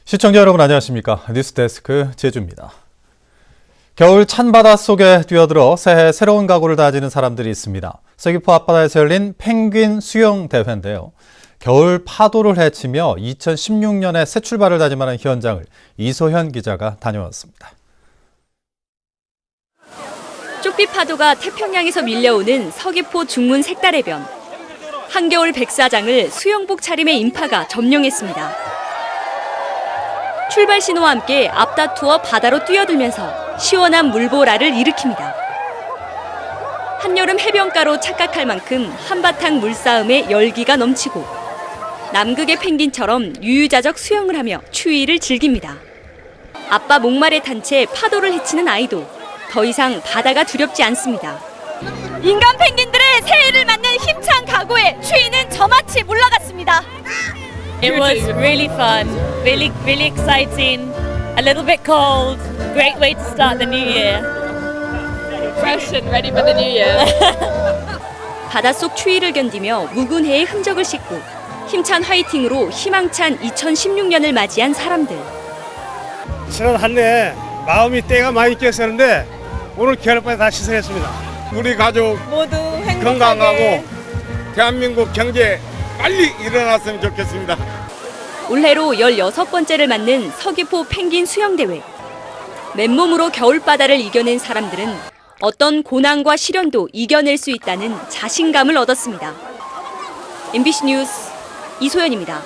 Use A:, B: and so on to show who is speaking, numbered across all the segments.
A: 시청자 여러분 안녕하십니까? 뉴스데스크 제주입니다. 겨울 찬 바다 속에 뛰어들어 새해 새로운 각오를 다지는 사람들이 있습니다. 서귀포 앞바다에서 열린 펭귄 수영 대회인데요. 겨울 파도를 헤치며 2016년에 새 출발을 다짐하는 현장을 이소현 기자가 다녀왔습니다.
B: 쪽비 파도가 태평양에서 밀려오는 서귀포 중문 색달해변. 한겨울 백사장을 수영복 차림의 인파가 점령했습니다. 출발 신호와 함께 앞다투어 바다로 뛰어들면서 시원한 물보라를 일으킵니다. 한여름 해변가로 착각할 만큼 한바탕 물싸움에 열기가 넘치고 남극의 펭귄처럼 유유자적 수영을 하며 추위를 즐깁니다. 아빠 목말에 탄 채 파도를 헤치는 아이도 더 이상 바다가 두렵지 않습니다. 인간 펭귄들의 새해를 맞는 힘찬 각오에 추위는 저마치 물러갔습니다.
C: It was really fun, really exciting, a little bit cold, great way to start the new year. Fresh and ready for the new year.
B: 바닷속 추위를 견디며 묵은 해의 흔적을 씻고 힘찬 화이팅으로 희망찬 2016년을 맞이한 사람들.
D: 지난 한 해 마음이 때가 많이 꼈었는데 오늘 겨울바다 다 시선했습니다.
E: 우리 가족
C: 모두
E: 건강하고 대한민국 경제 빨리 일어났으면 좋겠습니다.
B: 올해로 16번째를 맞는 서귀포 펭귄 수영대회. 맨몸으로 겨울바다를 이겨낸 사람들은 어떤 고난과 시련도 이겨낼 수 있다는 자신감을 얻었습니다. MBC 뉴스 이소연입니다.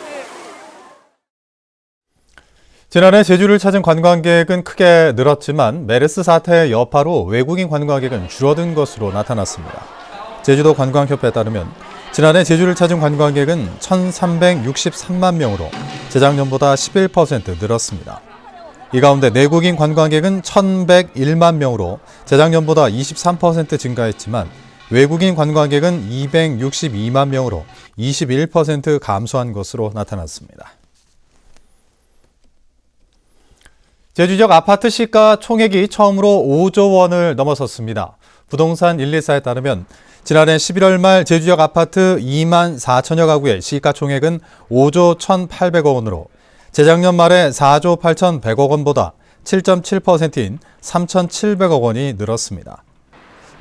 A: 지난해 제주를 찾은 관광객은 크게 늘었지만 메르스 사태의 여파로 외국인 관광객은 줄어든 것으로 나타났습니다. 제주도 관광협회에 따르면 지난해 제주를 찾은 관광객은 1,363만 명으로 재작년보다 11% 늘었습니다. 이 가운데 내국인 관광객은 1,101만 명으로 재작년보다 23% 증가했지만 외국인 관광객은 262만 명으로 21% 감소한 것으로 나타났습니다. 제주 지역 아파트 시가 총액이 처음으로 5조 원을 넘어섰습니다. 부동산 114에 따르면 지난해 11월 말 제주 지역 아파트 2만 4천여 가구의 시가 총액은 5조 1,800억 원으로 재작년 말에 4조 8,100억 원보다 7.7%인 3,700억 원이 늘었습니다.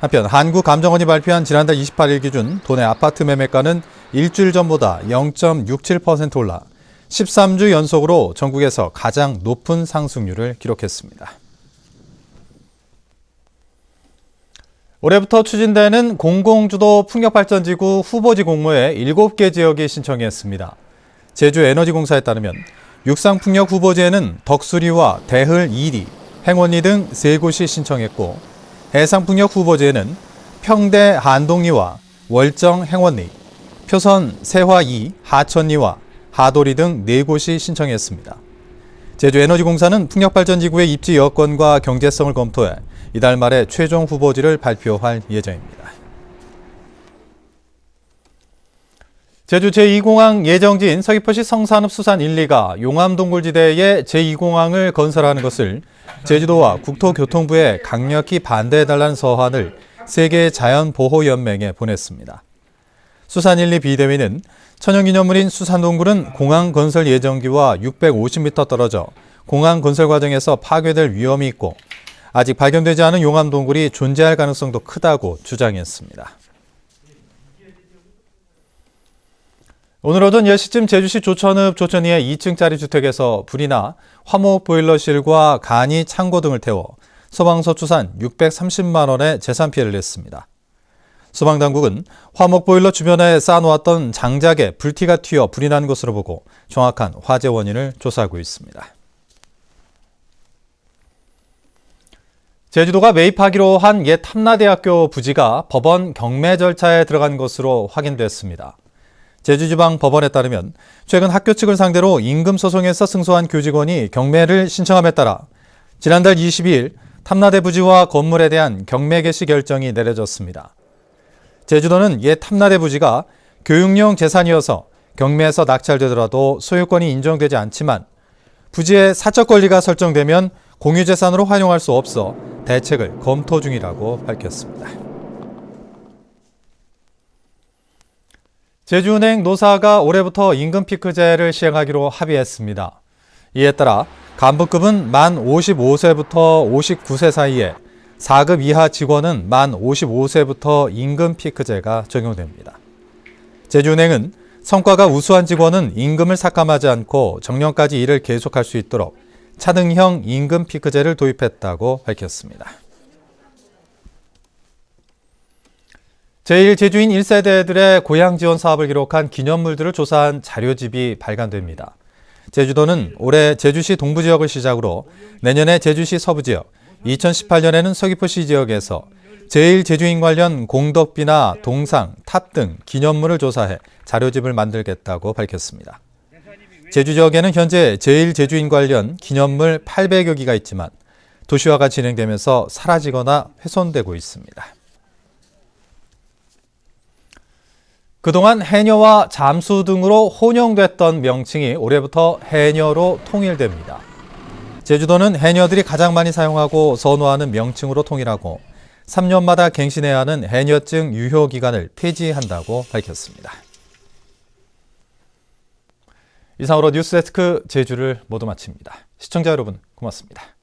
A: 한편 한국감정원이 발표한 지난달 28일 기준 도내 아파트 매매가는 일주일 전보다 0.67% 올라 13주 연속으로 전국에서 가장 높은 상승률을 기록했습니다. 올해부터 추진되는 공공주도 풍력발전지구 후보지 공모에 7개 지역이 신청했습니다. 제주에너지공사에 따르면 육상풍력 후보지에는 덕수리와 대흘 2리, 행원리 등 3곳이 신청했고 해상풍력 후보지에는 평대 한동리와 월정 행원리, 표선 세화 2, 하천리와 하도리 등 4곳이 신청했습니다. 제주에너지공사는 풍력발전지구의 입지 여건과 경제성을 검토해 이달 말에 최종 후보지를 발표할 예정입니다. 제주 제2공항 예정지인 서귀포시 성산읍 수산 1, 2가 용암동굴지대에 제2공항을 건설하는 것을 제주도와 국토교통부에 강력히 반대해달라는 서한을 세계자연보호연맹에 보냈습니다. 수산 1, 2 비대위는 천연기념물인 수산동굴은 공항 건설 예정지와 650m 떨어져 공항 건설 과정에서 파괴될 위험이 있고 아직 발견되지 않은 용암동굴이 존재할 가능성도 크다고 주장했습니다. 오늘 오전 10시쯤 제주시 조천읍 조천이의 2층짜리 주택에서 불이 나 화목 보일러실과 간이 창고 등을 태워 소방서 추산 630만 원의 재산 피해를 냈습니다. 소방당국은 화목 보일러 주변에 쌓아놓았던 장작에 불티가 튀어 불이 난 것으로 보고 정확한 화재 원인을 조사하고 있습니다. 제주도가 매입하기로 한 옛 탐라대학교 부지가 법원 경매 절차에 들어간 것으로 확인됐습니다. 제주지방법원에 따르면 최근 학교 측을 상대로 임금소송에서 승소한 교직원이 경매를 신청함에 따라 지난달 22일 탐라대 부지와 건물에 대한 경매 개시 결정이 내려졌습니다. 제주도는 옛 탐라대 부지가 교육용 재산이어서 경매에서 낙찰되더라도 소유권이 인정되지 않지만 부지의 사적 권리가 설정되면 공유재산으로 활용할 수 없어 대책을 검토 중이라고 밝혔습니다. 제주은행 노사가 올해부터 임금 피크제를 시행하기로 합의했습니다. 이에 따라 간부급은 만 55세부터 59세 사이에 4급 이하 직원은 만 55세부터 임금 피크제가 적용됩니다. 제주은행은 성과가 우수한 직원은 임금을 삭감하지 않고 정년까지 일을 계속할 수 있도록 차등형 임금 피크제를 도입했다고 밝혔습니다. 제1제주인 1세대들의 고향 지원 사업을 기록한 기념물들을 조사한 자료집이 발간됩니다. 제주도는 올해 제주시 동부지역을 시작으로 내년에 제주시 서부지역, 2018년에는 서귀포시 지역에서 제1제주인 관련 공덕비나 동상, 탑 등 기념물을 조사해 자료집을 만들겠다고 밝혔습니다. 제주 지역에는 현재 제1제주인 관련 기념물 800여 기가 있지만 도시화가 진행되면서 사라지거나 훼손되고 있습니다. 그동안 해녀와 잠수 등으로 혼용됐던 명칭이 올해부터 해녀로 통일됩니다. 제주도는 해녀들이 가장 많이 사용하고 선호하는 명칭으로 통일하고 3년마다 갱신해야 하는 해녀증 유효 기간을 폐지한다고 밝혔습니다. 이상으로 뉴스데스크 제주를 모두 마칩니다. 시청자 여러분 고맙습니다.